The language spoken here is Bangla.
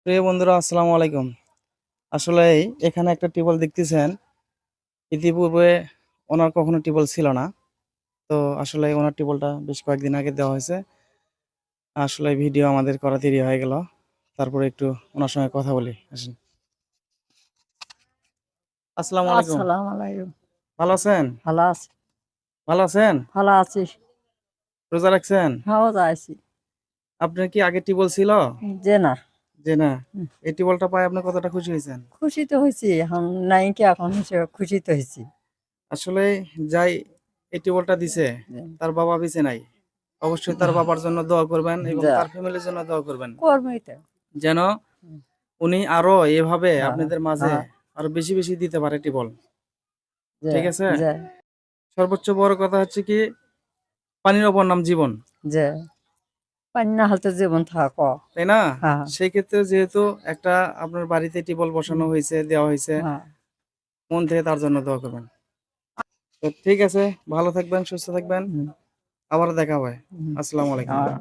প্রিয় বন্ধুরা, আসসালামু আলাইকুম। আসলে এখানে একটা টিউবওয়েল দেখতেছেন। ইতিপূর্বে ওনার কখনো টিউবওয়েল ছিল না। তো আসলে ওনার টিউবওয়েলটা বেশ কয়েকদিন আগে দেওয়া হয়েছে। আসলে ভিডিও আমাদের করা দেরি হয়ে গেল। তারপরে একটু ওনার সঙ্গে কথা বলি। আসেন। আসসালামু আলাইকুম। আসসালামু আলাইকুম। ভালো আছেন? ভালো আছি। ভালো আছেন? ভালো আছি। রোজা রাখছেন? হাও যাইছি। আপনার কি আগে টিউবওয়েল ছিল? যে না। যে না। হুম, এই টিউবওয়েলটা পায় আপনি কতটা খুশি হয়েছেন? খুশি তো হয়েছি, এখন নাই কি এখন হয়েছে, খুশি তো হয়েছি। আসলে যাই এই টিউবওয়েলটা দিছে তার বাবা বেঁচে নাই। অবশ্যই তার বাবার জন্য দোয়া করবেন এবং যা তার ফ্যামিলির জন্য দোয়া করবেন। কর্মই তো। যেন হুম, উনি আরো এভাবে হ্যাঁ, আপনাদের মাঝে হ্যাঁ, আরো বেশি বেশি দিতে পারে টিবল। যে ঠিক আছে? যে সর্বোচ্চ বড় কথা হচ্ছে কি, পানির অপর নাম জীবন। যে পানি না হলে তো জীবন থাক। তাই না? হ্যাঁ, সেই ক্ষেত্রে যেহেতু একটা আপনার বাড়িতে টিবল বসানো হুম, হয়েছে, দেওয়া হয়েছে, হ্যাঁ, মন থেকে তার জন্য দোয়া করবেন। তো ঠিক আছে, ভালো থাকবেন, সুস্থ থাকবেন। হুম, আবার দেখা হবে। হুম, আসসালামু আলাইকুম। হ্যাঁ।